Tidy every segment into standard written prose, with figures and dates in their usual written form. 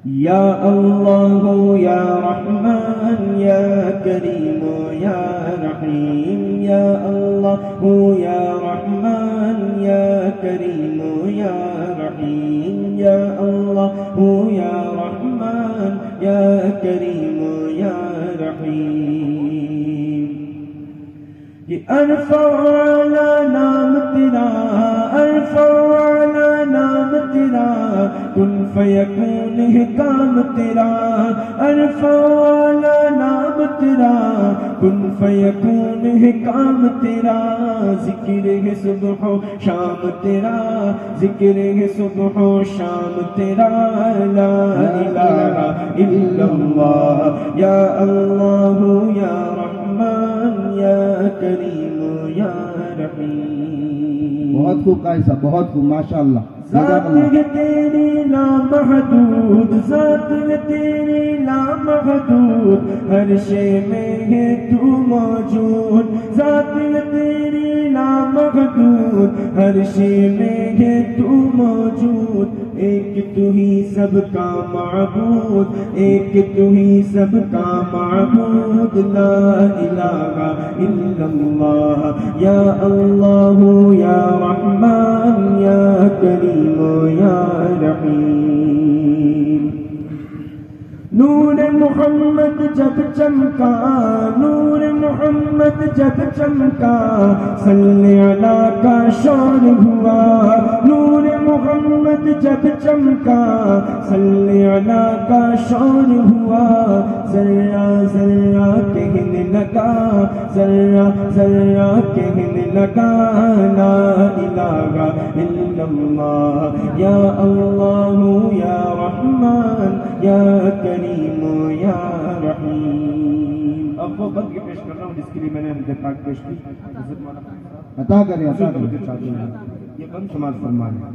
یا اللہ یا رحمان یا کریم یا رحیم یا اللہ یا رحمان یا کریم یا رحیم یا اللہ یا رحمان یا کریم یا رحیم. یہ ارفع اعلی نام تیرا، ارفع اعلی نام تیرا، کن فیکون ہے کام تیرا، ارفع اعلی نام تیرا، کن فیکون ہے کام تیرا. ذکر ہے صبح و شام تیرا، ذکر ہے صبح و شام تیرا. لا الہ الا اللہ یا اللہ یا رحمان یا کریم یا رحیم. بہت خوب قاری صاحب، بہت خوب، ماشاءاللہ. ذات ہے تیری لامحدود، ذات ہے تیری لامحدود، ہر شے میں ہے تو موجود. ذات ہے تیری لامحدود، ہر شے میں ہے تو موجود. ایک تو ہی سب کا معبود، ایک تو ہی سب کا معبود. لا الہ الا اللہ یا اللہ یا رحمان یا کریم یا رحیم. نور محمد جب چمکا، نور محمد جب چمکا، صلی اللہ کا شور ہوا. نور محمد جب چمکا، صلی اللہ کا شور ہوا. ذرہ ذرہ کہنے لگا، ذرہ ذرہ کہنے لگا. لا الہ الا اللہ یا اللہ یا رحمان یا کریم یا رحیم. اب وہ بند کے پیش کر رہا ہوں جس کے لیے میں نے دفاق پیش کی. عطا کریں، عطا کریں. یہ بند سماج فرمان ہے.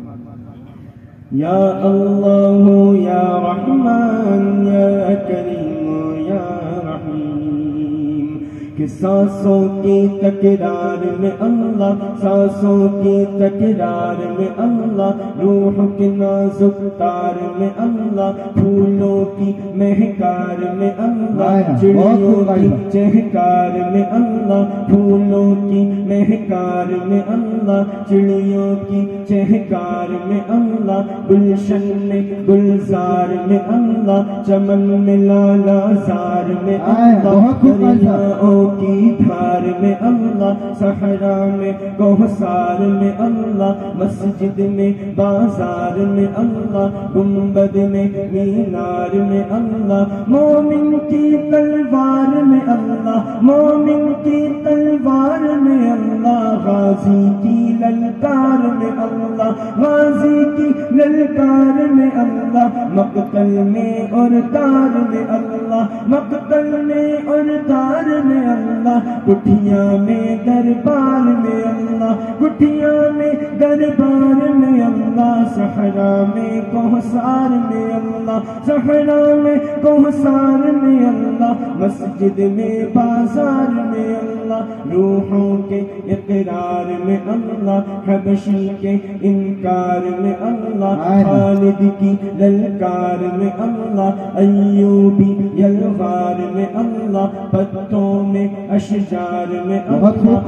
یا اللہ یا رحمان یا کریم یا رحیم. کہ سانسوں کی تکرار میں اللہ، سانسوں کی تکرار میں اللہ، روح کے نازک تار میں اللہ، پھولوں کی مہکار میں اللہ، چڑیوں کی چہکار میں اللہ، پھولوں کی مہکار میں اللہ، چڑیوں کی چہکار میں اللہ، گلشن میں گلزار میں اللہ، چمن میں لالا زار میں اللہ، دریاؤں کی دھار میں اللہ، صحرا میں کوثر میں اللہ، مسجد میں بازار میں اللہ، گنبد میں مینار میں اللہ، مومن کی تلوار میں اللہ، مومن کی تلوار میں اللہ، غازی کی للکار میں اللہ، غازی کی للکار میں اللہ، مقتل میں اور تار میں اللہ، مقتل میں اور تار میں اللہ، کٹھیاں میں دربار میں اللہ، کٹھیاں میں دربار میں اللہ، صحرا میں کوثر میں اللہ، صحرا میں کوثر میں اللہ، مسجد میں بازار میں اللہ، روحوں کے اقرار میں اللہ، حبشی کے انکار میں اللہ، خالد کی للکار میں اللہ، ایوبی یلغار میں اللہ، پتوں میں اشجار میں اللہ،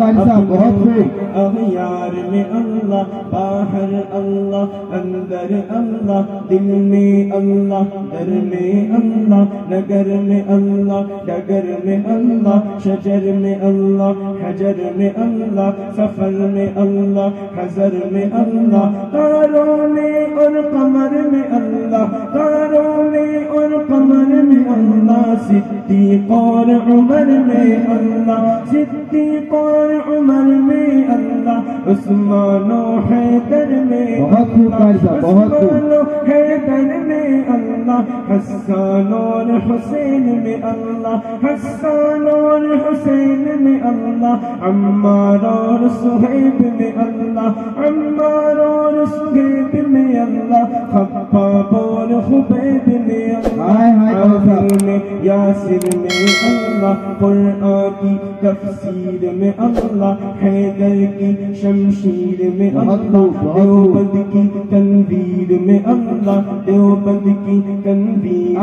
اغیار میں اللہ، باہر اللہ اندر اللہ، دل میں اللہ در میں اللہ، نگر میں اللہ ڈگر میں اللہ، شجر میں اللہ حجر میں اللہ، سفر میں اللہ حضر میں اللہ، تاروں میں اور قمر میں اللہ، تاروں میں اور قمر میں اللہ، صدیق اور عمر میں اللہ، صدیق اور عمر میں اللہ، عثمان و حیدر میں اللہ، عثمان و حیدر میں اللہ، حسان اور حسین میں اللہ، حسان اور حسین میں اللہ، عمار اور صہیب میں اللہ، عمار اور صہیب میں اللہ، خباب اور خبیب میں اللہ، عامر میں یاسر میں اللہ، قرآن کی تفسیر میں اللہ، حیدر کی شمشیر میں اللہ، دیوبند کی تنویر میں اللہ، دیوبند کی تنویر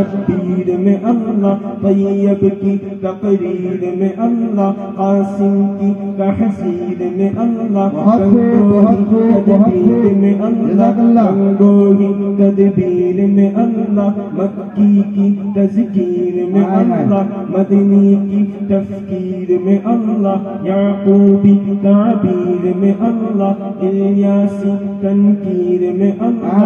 شبیر میں اللہ، طیب کی تقریر میں اللہ، قاسم کی تحصیل میں اللہ، تدبیر میں اللہ، گنگوہی تدبیر میں اللہ، مکی کی تذکیر میں اللہ، مدنی کی تفکیر میں اللہ، یعقوبی تعبیر میں اللہ، الیاسی تنکیر میں اللہ،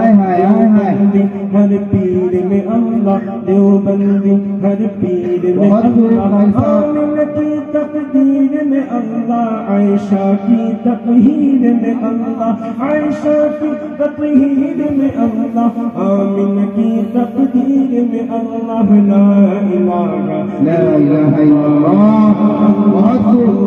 دیوبندی ہر پیر میں اللہ، دیوبندی ہر پیر میں اللہ، آمنہ کی تقدیر میں اللہ، عائشہ کی تطہیر میں اللہ، عائشہ کی تطہیر میں اللہ، آمنہ کی تقدیر میں اللہ، لا الہ الا اللہ